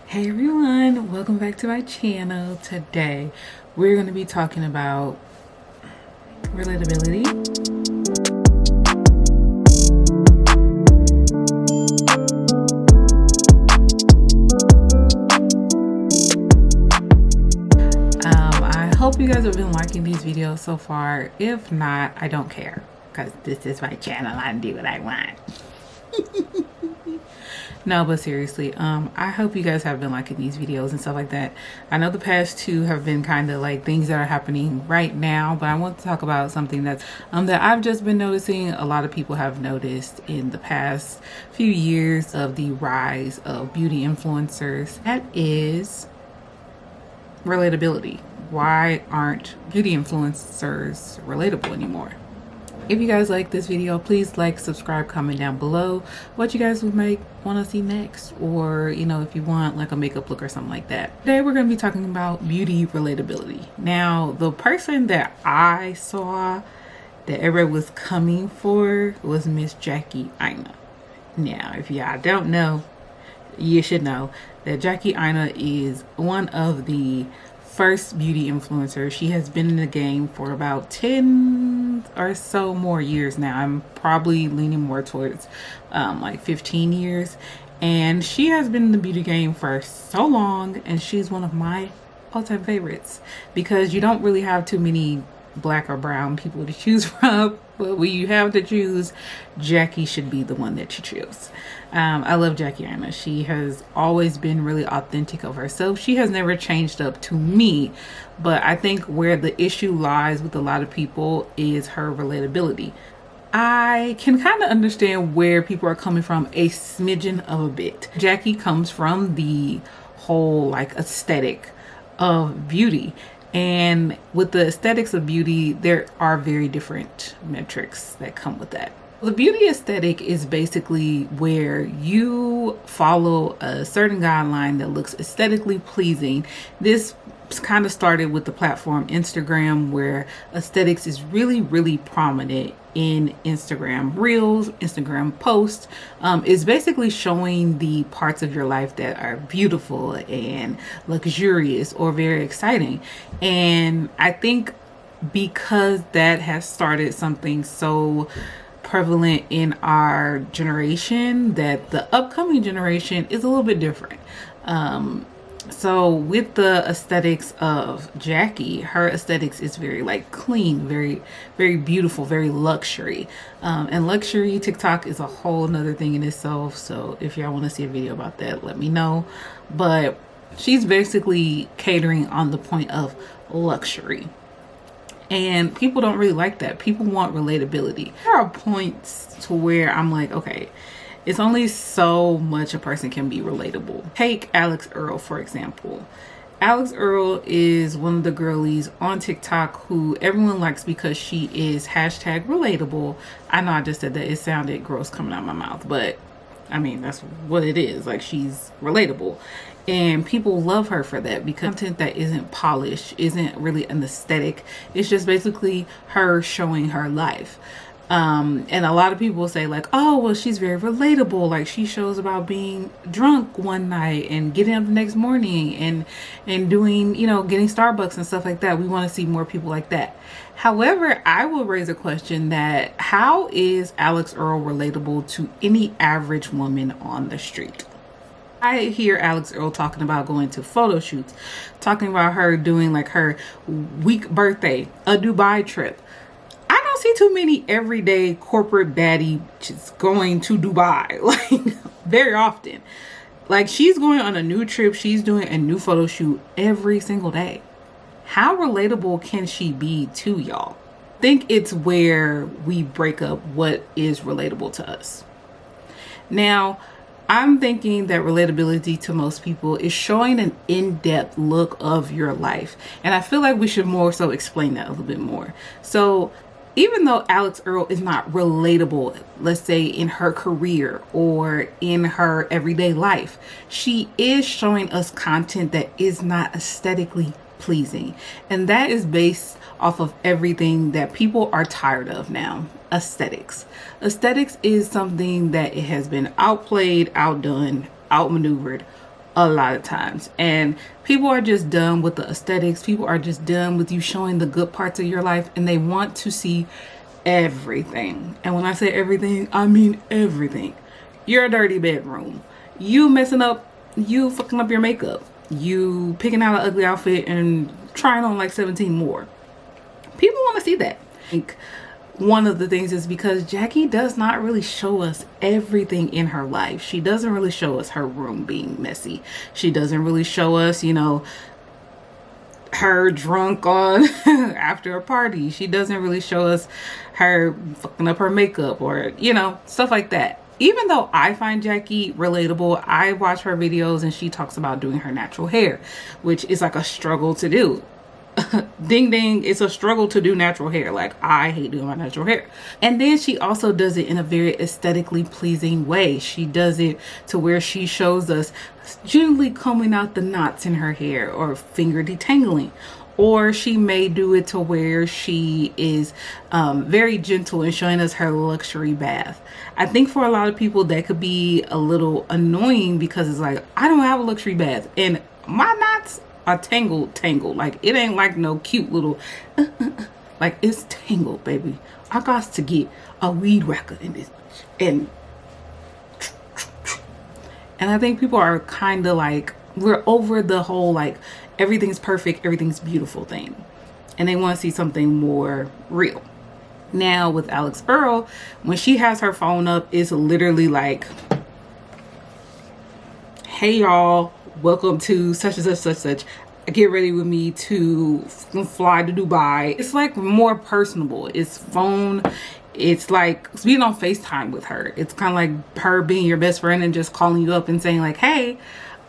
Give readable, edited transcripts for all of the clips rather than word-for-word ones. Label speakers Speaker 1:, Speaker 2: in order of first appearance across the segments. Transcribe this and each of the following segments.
Speaker 1: Hey everyone, welcome back to my channel. Today we're going to be talking about relatability. I hope you guys have been liking these videos so far. If not, I don't care because this is my channel. I do what I want. No, but seriously, I hope you guys have been liking these videos and stuff like that. I know the past two have been kind of like things that are happening right now, but I want to talk about something that's that I've just been noticing a lot of people have noticed in the past few years of the rise of beauty influencers. That is relatability. Why aren't beauty influencers relatable anymore? If you guys like this video, please like, subscribe, comment down below what you guys would want to see next, or if you want like a makeup look or something like that. Today we're going to be talking about beauty relatability. Now, the person that I saw that everybody was coming for was Miss Jackie Aina. Now, if y'all don't know, you should know that Jackie Aina is one of the first beauty influencer. She has been in the game for about 10 or so more years now. I'm probably leaning more towards like 15 years, and she has been in the beauty game for so long, and she's one of my all-time favorites because you don't really have too many black or brown people to choose from, but when you have to choose, Jackie should be the one that you choose. I love Jackie Aina. She has always been really authentic of herself. She has never changed up to me, but I think where the issue lies with a lot of people is her relatability. I can kind of understand where people are coming from a smidgen of a bit. Jackie comes from the whole like aesthetic of beauty. And with the aesthetics of beauty, there are very different metrics that come with that. The beauty aesthetic is basically where you follow a certain guideline that looks aesthetically pleasing. This kind of started with the platform Instagram, where aesthetics is really prominent in Instagram Reels, Instagram posts. Is basically showing the parts of your life that are beautiful and luxurious or very exciting. And I think because that has started something so prevalent in our generation, that the upcoming generation is a little bit different. So with the aesthetics of Jackie, her aesthetics is very like clean, very beautiful, very luxury. And luxury TikTok is a whole nother thing in itself. So if y'all want to see a video about that, let me know. But she's basically catering on the point of luxury. And people don't really like that. People want relatability. There are points to where I'm like, okay, it's only so much a person can be relatable. Take Alex Earl, for example. Alex Earl is one of the girlies on TikTok who everyone likes because she is hashtag relatable. I know I just said that. It sounded gross coming out of my mouth, but I mean, that's what it is. Like, she's relatable. And people love her for that because content that isn't polished, isn't really an aesthetic. It's just basically her showing her life. And a lot of people say like, oh, well, she's very relatable. Like, she shows about being drunk one night and getting up the next morning and doing, getting Starbucks and stuff like that. We want to see more people like that. However, I will raise a question that how is Alex Earl relatable to any average woman on the street? I hear Alex Earl talking about going to photo shoots, talking about her doing like her week birthday, a Dubai trip. I don't see too many everyday corporate baddie just going to Dubai, like, very often. Like, she's going on a new trip, she's doing a new photo shoot every single day. How relatable can she be to y'all? I think it's where we break up what is relatable to us. Now, I'm thinking that relatability to most people is showing an in-depth look of your life. And I feel like we should more so explain that a little bit more. So even though Alex Earl is not relatable, let's say in her career or in her everyday life, she is showing us content that is not aesthetically pleasing. And that is based off of everything that people are tired of now. Aesthetics. Aesthetics is something that it has been outplayed, outdone, outmaneuvered a lot of times. And people are just done with the aesthetics. People are just done with you showing the good parts of your life, and they want to see everything. And when I say everything, I mean everything. Your dirty bedroom, you messing up, you fucking up your makeup, you picking out an ugly outfit and trying on like 17 more. People want to see that. I think one of the things is because Jackie does not really show us everything in her life. She doesn't really show us her room being messy. She doesn't really show us, you know, her drunk on after a party. She doesn't really show us her fucking up her makeup or, you know, stuff like that. Even though I find Jackie relatable, I watch her videos and she talks about doing her natural hair, which is like a struggle to do. Ding ding, it's a struggle to do natural hair. Like, I hate doing my natural hair. And then she also does it in a very aesthetically pleasing way. She does it to where she shows us gently combing out the knots in her hair or finger detangling. Or she may do it to where she is very gentle in showing us her luxury bath. I think for a lot of people that could be a little annoying because it's like, I don't have a luxury bath and my knots are tangled. Like, it ain't like no cute little, like, it's tangled, baby. I got to get a weed whacker in this bitch. And I think people are kind of like, we're over the whole like everything's perfect, everything's beautiful thing, and they want to see something more real. Now with Alex Earl, when she has her phone up, it's literally like, hey y'all, welcome to such and such. Get ready with me to fly to Dubai. It's like more personable. It's phone. It's like being on FaceTime with her. It's kind of like her being your best friend and just calling you up and saying like, hey,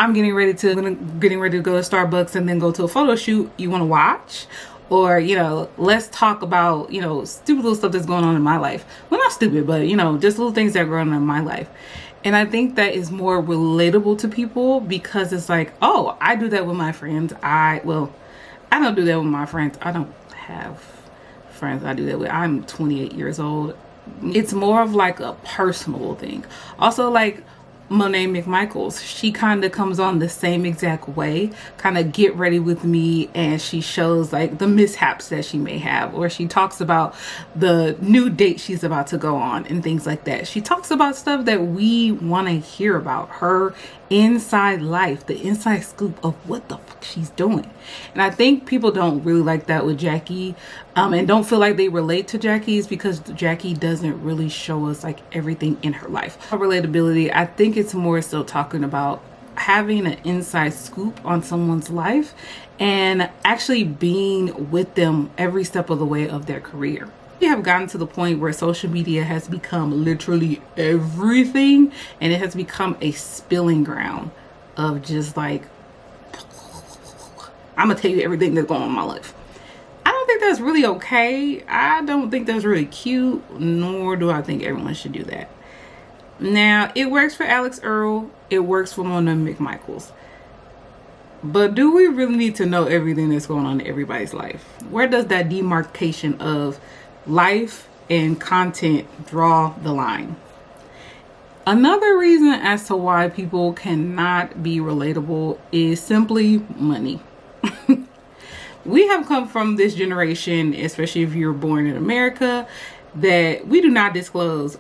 Speaker 1: I'm getting ready to go to Starbucks and then go to a photo shoot. You want to watch? Or, you know, let's talk about, you know, stupid little stuff that's going on in my life. Well, not stupid, but, you know, just little things that are going on in my life. And I think that is more relatable to people because it's like, oh, I do that with my friends. I don't do that with my friends. I don't have friends I do that with. I'm 28 years old. It's more of like a personal thing. Also, like Monet McMichaels, she kind of comes on the same exact way, kind of get ready with me, and she shows like the mishaps that she may have, or she talks about the new date she's about to go on and things like that. She talks about stuff that we want to hear about, her inside life, the inside scoop of what the fuck she's doing. And I think people don't really like that with Jackie, and don't feel like they relate to Jackie, is because Jackie doesn't really show us like everything in her life. Her relatability, I think it's more so talking about having an inside scoop on someone's life and actually being with them every step of the way of their career. We have gotten to the point where social media has become literally everything, and it has become a spilling ground of just like, I'm gonna tell you everything that's going on in my life. I don't think that's really okay. I don't think that's really cute, nor do I think everyone should do that. Now, it works for Alex Earl, it works for Mona McMichaels. But do we really need to know everything that's going on in everybody's life? Where does that demarcation of life and content draw the line? Another reason as to why people cannot be relatable is simply money. We have come from this generation, especially if you're born in America, that we do not disclose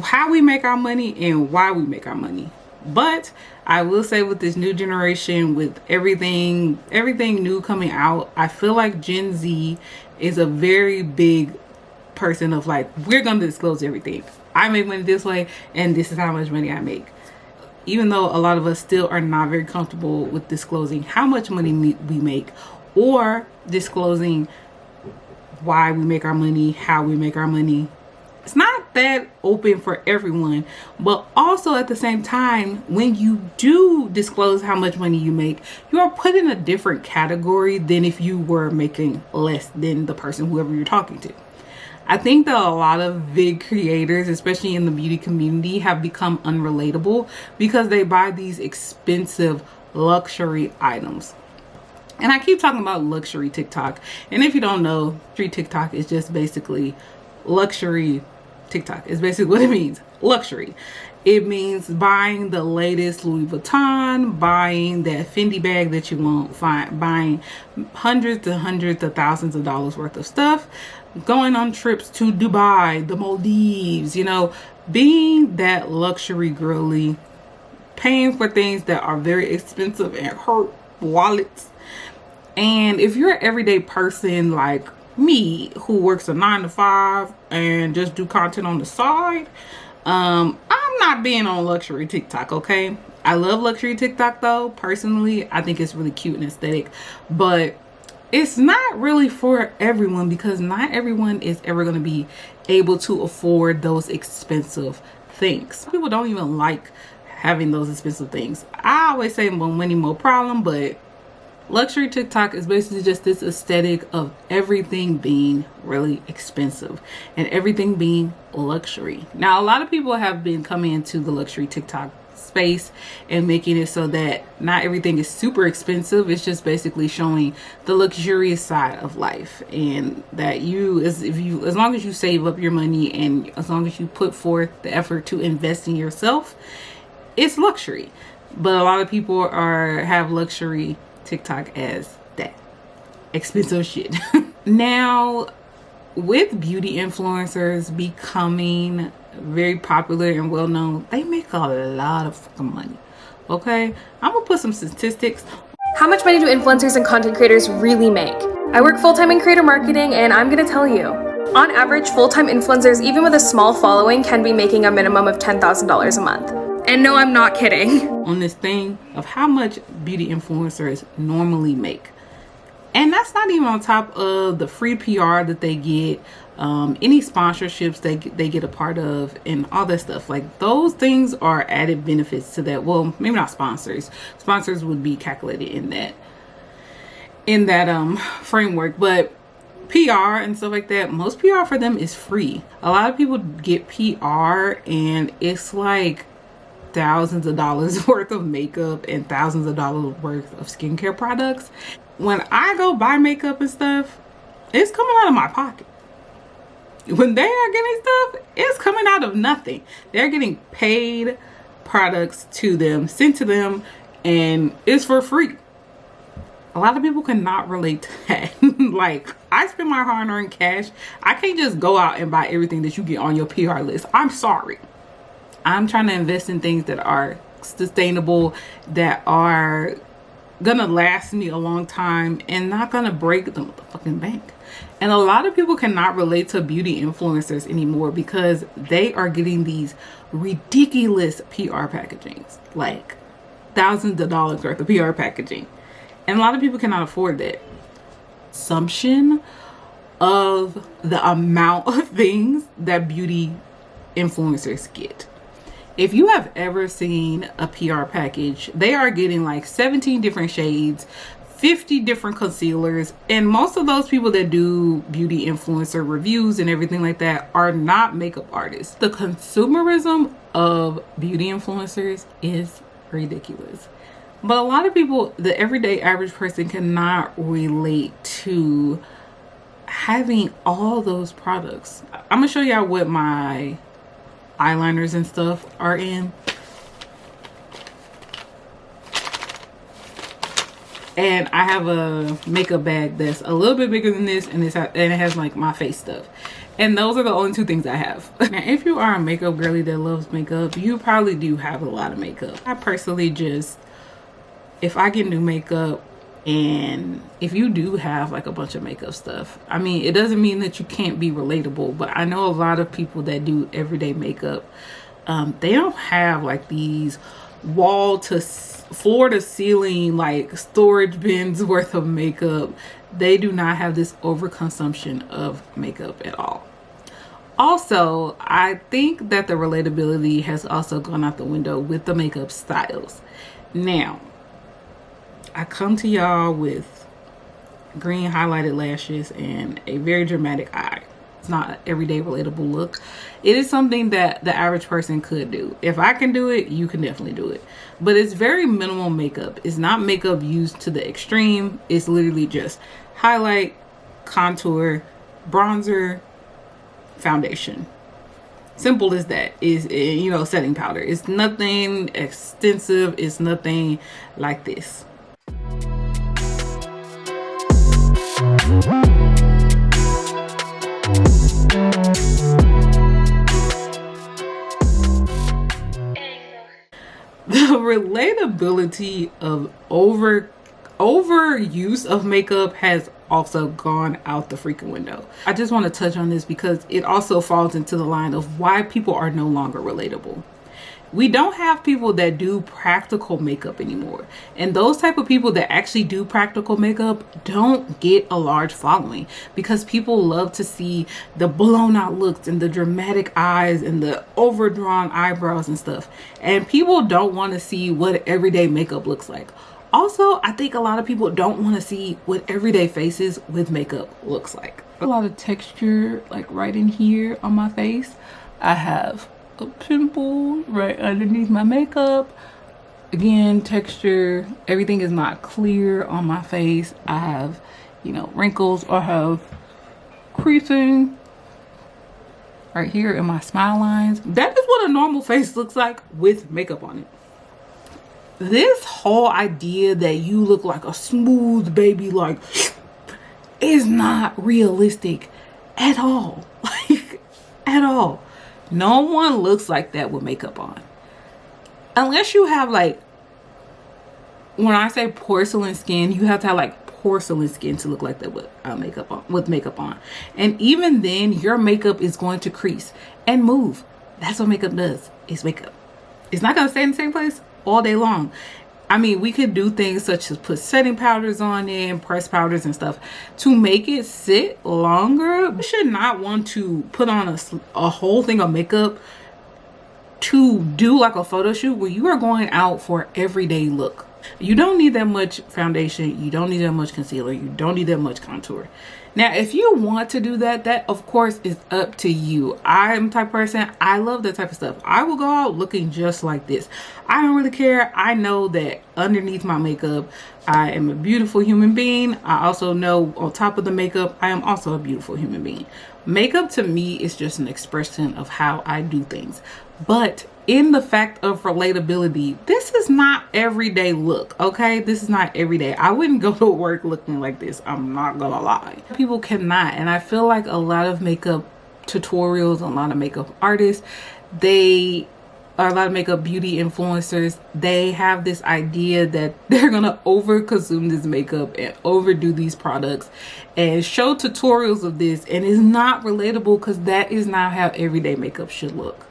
Speaker 1: how we make our money and why we make our money. But I will say, with this new generation, with everything new coming out, I feel like Gen Z is a very big person of like, we're going to disclose everything. I make money this way and this is how much money I make. Even though a lot of us still are not very comfortable with disclosing how much money we make, or disclosing why we make our money, how we make our money. It's not that open for everyone, but also at the same time, when you do disclose how much money you make, you are put in a different category than if you were making less than the person, whoever you're talking to. I think that a lot of big creators, especially in the beauty community, have become unrelatable because they buy these expensive luxury items. And I keep talking about luxury TikTok. And if you don't know, luxury TikTok is just basically luxury TikTok. It's basically what it means. luxury. It means buying the latest Louis Vuitton, buying that Fendi bag that you won't find, buying hundreds of thousands of dollars worth of stuff, going on trips to Dubai, the Maldives, you know, being that luxury girly, paying for things that are very expensive and hurt wallets. And if you're an everyday person like me who works a 9 to 5 and just do content on the side, I'm not being on luxury TikTok, okay? I love luxury TikTok though. Personally, I think it's really cute and aesthetic, but it's not really for everyone because not everyone is ever going to be able to afford those expensive things. People don't even like having those expensive things. I always say more money, more problem, but luxury TikTok is basically just this aesthetic of everything being really expensive and everything being luxury. Now, a lot of people have been coming into the luxury TikTok space and making it so that not everything is super expensive. It's just basically showing the luxurious side of life, and that as long as you save up your money and as long as you put forth the effort to invest in yourself, it's luxury. But a lot of people have luxury TikTok as that expensive shit. Now, with beauty influencers becoming very popular and well known, they make a lot of fucking money. Okay, I'm gonna put some statistics.
Speaker 2: How much money do influencers and content creators really make? I work full-time in creator marketing, and I'm gonna tell you. On average, full-time influencers, even with a small following, can be making a minimum of $10,000 a month. And no, I'm not kidding.
Speaker 1: On this thing of how much beauty influencers normally make. And that's not even on top of the free PR that they get, any sponsorships they get a part of, and all that stuff. Like, those things are added benefits to that. Well, maybe not sponsors. Sponsors would be calculated in that framework, but PR and stuff like that, most PR for them is free. A lot of people get PR and it's like thousands of dollars worth of makeup and thousands of dollars worth of skincare products. When I go buy makeup and stuff, it's coming out of my pocket. When they are getting stuff, it's coming out of nothing. They're getting paid products to them, sent to them, and it's for free. A lot of people cannot relate to that. Like, I spend my hard-earned cash. I can't just go out and buy everything that you get on your PR list. I'm sorry. I'm trying to invest in things that are sustainable, that are gonna last me a long time and not gonna break the motherfucking bank. And a lot of people cannot relate to beauty influencers anymore because they are getting these ridiculous PR packagings, like thousands of dollars worth of PR packaging. And a lot of people cannot afford that. Assumption of the amount of things that beauty influencers get. If you have ever seen a PR package, they are getting like 17 different shades, 50 different concealers, and most of those people that do beauty influencer reviews and everything like that are not makeup artists. The consumerism of beauty influencers is ridiculous. But a lot of people, the everyday average person, cannot relate to having all those products. I'm gonna show y'all what my eyeliners and stuff are in. And I have a makeup bag that's a little bit bigger than this, and it has like my face stuff. And those are the only two things I have. Now, if you are a makeup girly that loves makeup, you probably do have a lot of makeup. I personally just, if I get new makeup, and if you do have like a bunch of makeup stuff, I mean, it doesn't mean that you can't be relatable, but I know a lot of people that do everyday makeup, they don't have like these floor to ceiling like storage bins worth of makeup. They do not have this overconsumption of makeup at all. Also, I think that the relatability has also gone out the window with the makeup styles. Now, I come to y'all with green highlighted lashes and a very dramatic eye. It's not an everyday relatable look. It is something that the average person could do. If I can do it, you can definitely do it. But it's very minimal makeup. It's not makeup used to the extreme. It's literally just highlight, contour, bronzer, foundation. Simple as that. Is, you know, setting powder. It's nothing extensive. It's nothing like this. The relatability of overuse of makeup has also gone out the freaking window. I just want to touch on this because it also falls into the line of why people are no longer relatable. We don't have people that do practical makeup anymore. And those type of people that actually do practical makeup don't get a large following because people love to see the blown out looks and the dramatic eyes and the overdrawn eyebrows and stuff. And people don't want to see what everyday makeup looks like. Also, I think a lot of people don't want to see what everyday faces with makeup looks like. A lot of texture like right in here on my face. I have a pimple right underneath my makeup. Again, texture, everything is not clear on my face. I have, you know, wrinkles or have creasing right here in my smile lines. That is what a normal face looks like with makeup on it. This whole idea that you look like a smooth baby, like, is not realistic at all. Like, at all. No one looks like that with makeup on. Unless you have, like, when I say porcelain skin, you have to have like porcelain skin to look like that with makeup on. And even then, your makeup is going to crease and move. That's what makeup does. It's makeup. It's not going to stay in the same place all day long. I mean, we could do things such as put setting powders on it and press powders and stuff to make it sit longer. You should not want to put on a whole thing of makeup to do like a photo shoot where you are going out for everyday look. You don't need that much foundation. You don't need that much concealer. You don't need that much contour. Now, if you want to do that, that of course is up to you. I'm the type of person, I love that type of stuff. I will go out looking just like this. I don't really care. I know that underneath my makeup, I am a beautiful human being. I also know on top of the makeup, I am also a beautiful human being. Makeup to me is just an expression of how I do things. But in the fact of relatability, this is not everyday look, okay? This is not everyday. I wouldn't go to work looking like this. I'm not gonna lie. People cannot, and I feel like a lot of makeup tutorials, a lot of makeup artists, a lot of makeup beauty influencers, they have this idea that they're gonna over consume this makeup and overdo these products and show tutorials of this, and it's not relatable because that is not how everyday makeup should look.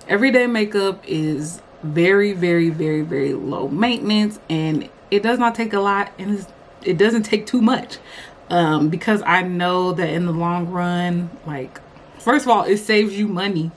Speaker 1: Everyday makeup is very, very, very, very low maintenance, and it does not take a lot, and it doesn't take too much, because I know that in the long run, like, first of all, it saves you money.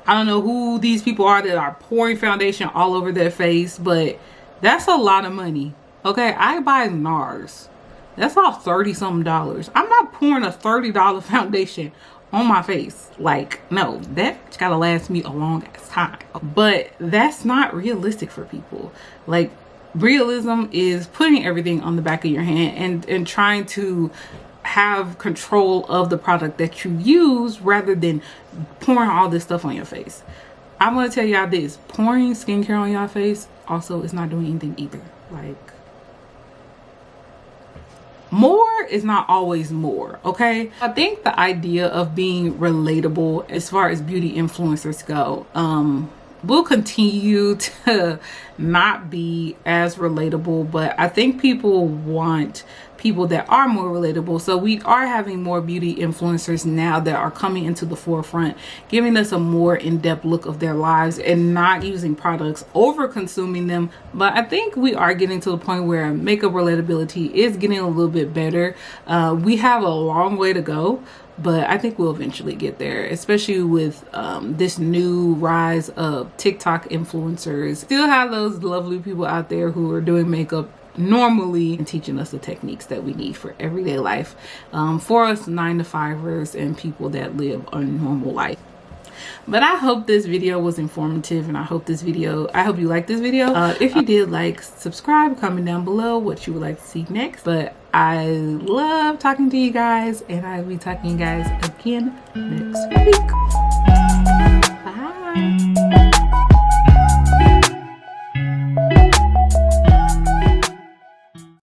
Speaker 1: I don't know who these people are that are pouring foundation all over their face, but that's a lot of money. Okay, I buy NARS. That's all $30-something. I'm not pouring a $30 foundation on my face. Like, no, that gotta last me a long ass time. But that's not realistic for people. Like, realism is putting everything on the back of your hand and trying to have control of the product that you use rather than pouring all this stuff on your face. I'm gonna tell y'all this, pouring skincare on your face also is not doing anything either. Like, more is not always more, okay? I think the idea of being relatable as far as beauty influencers go, will continue to not be as relatable, but I think people want people that are more relatable. So we are having more beauty influencers now that are coming into the forefront, giving us a more in-depth look of their lives and not using products, over consuming them. But I think we are getting to the point where makeup relatability is getting a little bit better. We have a long way to go, but I think we'll eventually get there, especially with this new rise of TikTok influencers. Still have those lovely people out there who are doing makeup normally and teaching us the techniques that we need for everyday life, for us 9-to-5ers and people that live a normal life. But I hope this video was informative, and I hope you liked this video. If you did, like, subscribe, comment down below what you would like to see next. But I love talking to you guys, and I'll be talking to you guys again next week. Bye.